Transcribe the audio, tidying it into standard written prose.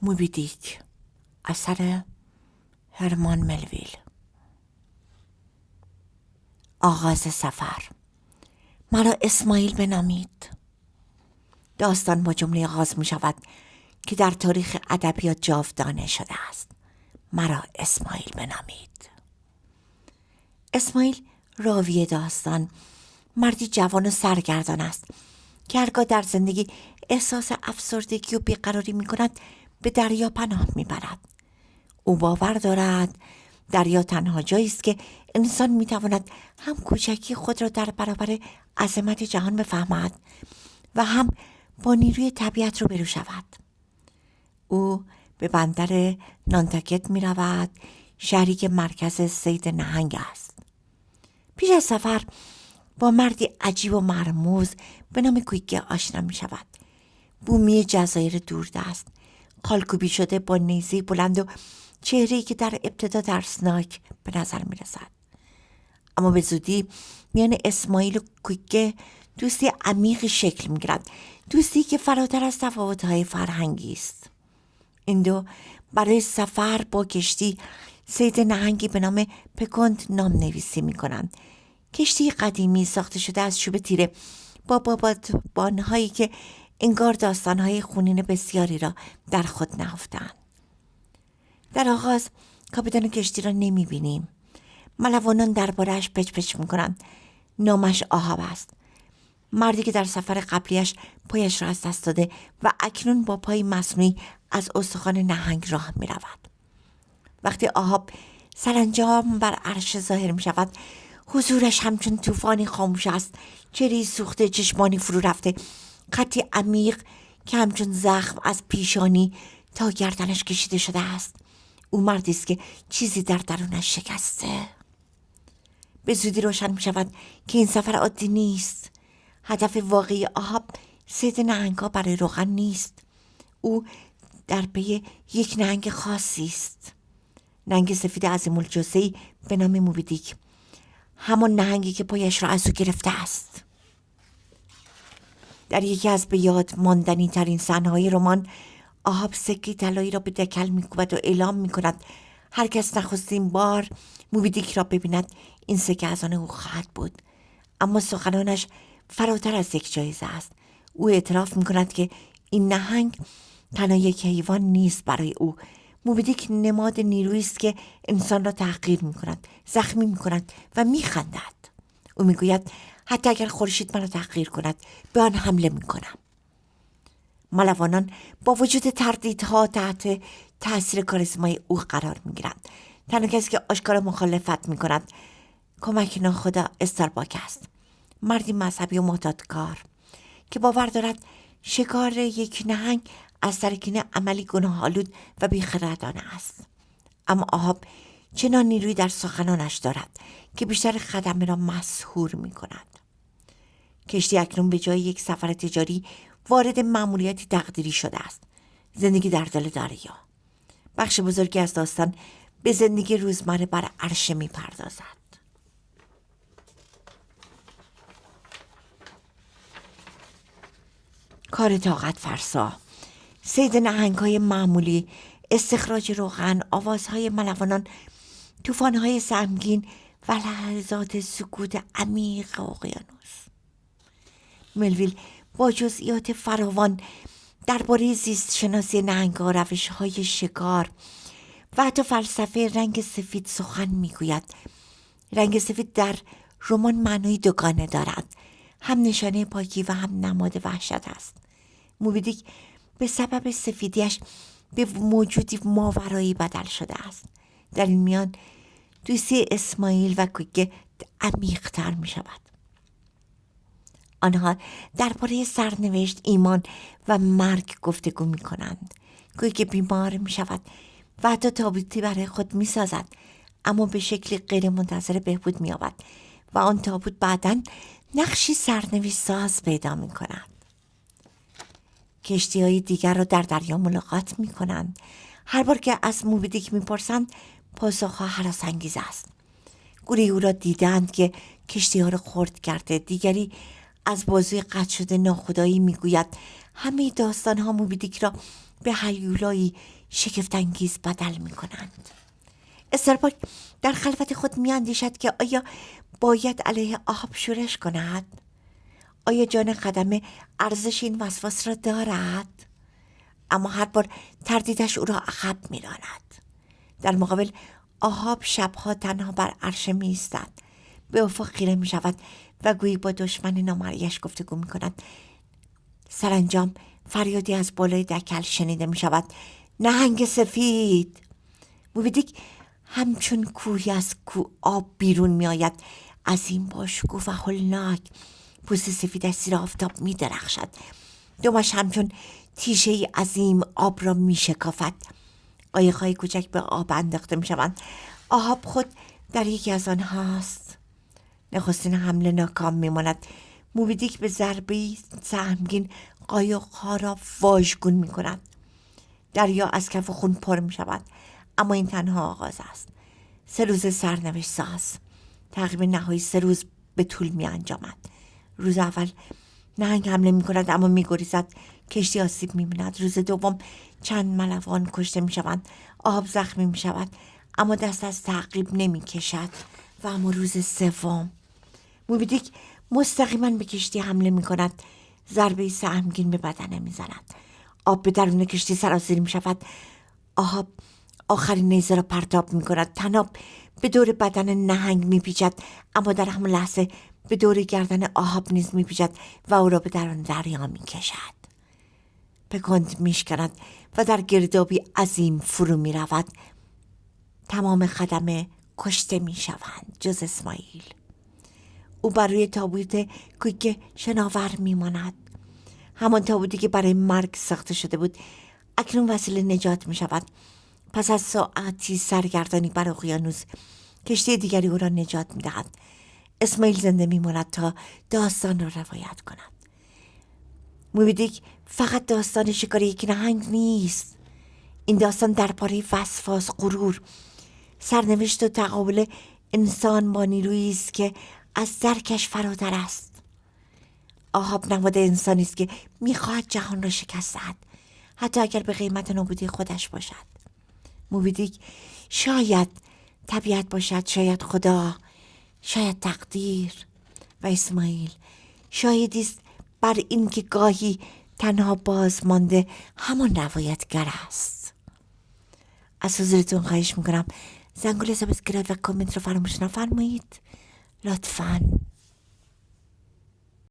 موبی دیک، اثر هرمان ملویل. آغاز سفر. مرا اسماعیل بنامید. داستان با جمله آغاز می شود که در تاریخ ادبیات جاودانه شده است. مرا اسماعیل بنامید. اسماعیل راوی داستان مردی جوان و سرگردان است که هرگاه در زندگی احساس افسردگی و بیقراری می کند به دریا پناه می برد. او باور دارد دریا تنها جایی است که انسان می تواند هم کوچکی خود را در برابر عظمت جهان بفهمد و هم با نیروی طبیعت رو برو شود. او به بندر نانتاکت می رود، شهری که مرکز صید نهنگ است. پیش از سفر با مردی عجیب و مرموز به نام کویگه آشنا می شود. بومی جزایر دوردست، خالکوبی شده با نیزه بلند و چهره‌ای که در ابتدا ترسناک به نظر می رسد. اما به زودی میان اسماعیل و کویگه دوستی عمیقی شکل می گیرد. دوستی که فراتر از تفاوت‌های فرهنگی است. این دو برای سفر با کشتی صید نهنگی به نام پکند نام نویسی می کنند. کشتی قدیمی ساخته شده از چوب تیره با بادبان‌هایی که انگار داستان‌های خونین بسیاری را در خود نهفته‌اند. در آغاز کاپیتان کشتی را نمی بینیم. ملوانان درباره‌اش پچ پچ می کنند. نامش آهاب است. مردی که در سفر قبلیش پایش را از دست داده و اکنون با پای مصنوعی از استخوان نهنگ راه می رود. وقتی آهاب سرانجام بر عرش ظاهر می شود، حضورش همچون طوفانی خاموش است. چهره‌ای سوخته، چشمانی فرو رفته، خطی عمیق که همچون زخم از پیشانی تا گردنش کشیده شده است. او مردی است که چیزی در درونش شکسته. به زودی روشن می شود که این سفر عادی نیست. هدف واقعی آهاب صید نهنگ‌ها برای روغن نیست. او در پی یک نهنگ خاصی است. نهنگ سفید عظیم‌الجثه‌ای به نام موبی دیک. همان نهنگی که پایش را از او گرفته است. در یکی از به یاد ماندنی ترین صحنه‌های رمان، آهاب سکه طلایی را به دکل می‌کوبد و اعلام می‌کند هر کس نخستین بار موبی دیک را ببیند این سکه از آن او خواهد بود. اما سخنانش فراتر از یک جایزه است. او اعتراف می‌کند که این نهنگ تنها یک حیوان نیست برای او. موبی دیک نماد نیرویی است که انسان را تحقیر می‌کند، زخمی می‌کند و می‌خندد. او می‌گوید حتی اگر خورشید مرا تحقیر کند به آن حمله می‌کنم. ملوانان با وجود تردیدها تحت تاثیر کاریزمای او قرار می‌گیرند. تنها کسی که آشکار مخالفت می‌کند کمک ناخدا استارباک است. مردی مذهبی و معتادکار که باور دارد شکار یک نهنگ از ترکین عملی گناه‌آلود و بی‌خردانه است. اما آهاب چنان نیرویی در سخنانش دارد که بیشتر خدمه را مسحور می‌کند. کشتی اکنون به جای یک سفر تجاری وارد مأموریتی تقدیری شده است. زندگی در دل دریا. بخش بزرگی از داستان به زندگی روزمره بر عرشه می‌پردازد. کار طاقت فرسا، صید نهنگ‌های معمولی، استخراج روغن، آوازهای ملوانان، طوفان‌های سهمگین و لحظات سکوت عمیق اقیانوس. ملویل با جزئیات فراوان درباره زیست شناسی نهنگ‌ها، روش‌های شکار و حتی فلسفه رنگ سفید سخن می‌گوید. رنگ سفید در رمان معنای دوگانه دارد. هم نشانه پاکی و هم نماد وحشت است. موبی دیک به سبب سفیدیش به موجودی ماورایی بدل شده است. در این میان دوستی اسماعیل و کویگه عمیق‌تر می شود. آنها درباره سرنوشت، ایمان و مرگ گفتگو می کنند. کویگه بیمار می شود و حتی تابوتی برای خود می سازد، اما به شکلی غیر منتظره بهبود می یابد و آن تابوت بعداً نقشی سرنوشت ساز پیدا می کند. کشتی‌های دیگر را در دریا ملاقات می کنند. هر بار که از موبی دیک می پرسند پاسخها هراس‌انگیز است. گروهی او را دیدند که کشتی‌ها را خرد کرده. دیگری از بازوی قطع شده ناخدایی می گوید همه داستان ها موبی دیک را به هیولایی شگفت‌انگیز بدل می کنند. استرباک در خلوت خود می اندیشد که آیا باید علیه آهاب شورش کند؟ آیا جان خدمه ارزش این وسواس را دارد؟ اما هر بار تردیدش او را عقب می راند. در مقابل آهاب شبها تنها بر عرشه می ایستد. به افق خیره می شود و گویی با دشمن نامرئیش گفتگو می کند. سرانجام فریادی از بالای دکل شنیده می شود. نهنگ سفید! موبی دیک همچون کوهی از کوه آب بیرون می آید. عظیم با شکوه و هولناک. پوست سفیدش زیر آفتاب می درخشد. دمش همچون تیشه ای عظیم آب را می شکافد. قایق‌های کوچک به آب انداخته می شوند. آهاب خود در یکی از آنهاست. نخستین حمله ناکام می ماند. موبی دیک به ضربه‌ای سهمگین قایق‌ها را واژگون می کند. دریا از کف خون پر می شود. اما این تنها آغاز است. 3 روز سرنوشت ساز. تقریبا نهایی 3 روز به طول می انجامد. روز اول نهنگ حمله می کند اما می گریزد. کشتی آسیب می بیند. روز دوم چند ملوان کشته می شوند. آهاب زخمی می شود اما دست از تعقیب نمی کشد. و اما روز سوم موبی دیک مستقیما به کشتی حمله می کند. ضربه سهمگین به بدنه می زند. آب به درون کشتی سرازیر می شود. آهاب آخرین نیزه را پرتاب می کند. تناب به دور بدن نهنگ می پیچد اما در همون لحظه به دور گردن آهاب نیز می پیچد و او را به درون دریا می کشد. به کند می شکند و در گردابی عظیم فرو می رود. تمام خدمه کشته می شوند جز اسماعیل. او بر روی تابوت کویک شناور می ماند. همان تابوتی که برای مرگ ساخته شده بود اکنون وسیله نجات می شود. پس از ساعتی سرگردانی بر اقیانوس کشتی دیگری او را نجات می دهد. اسماعیل زنده می ماند تا داستان را روایت کند. موبی دیک فقط داستان شکار یک نهنگ نیست. این داستان درباره وسواس، غرور، سرنوشت و تقابل انسان با نیرویی است که از درکش فراتر است. آهاب نماد انسانی است که میخواهد جهان را شکست دهد، حتی اگر به قیمت نابودی خودش باشد. موبی دیک شاید طبیعت باشد، شاید خدا، شاید تقدیر. و اسماعیل شاهدی است بر این که گاهی تنها باز مانده همان روایتگر است. از حضورتون خواهش میکنم زنگوله سابسکرایب و کامنت رو فراموش نفرمایید لطفاً.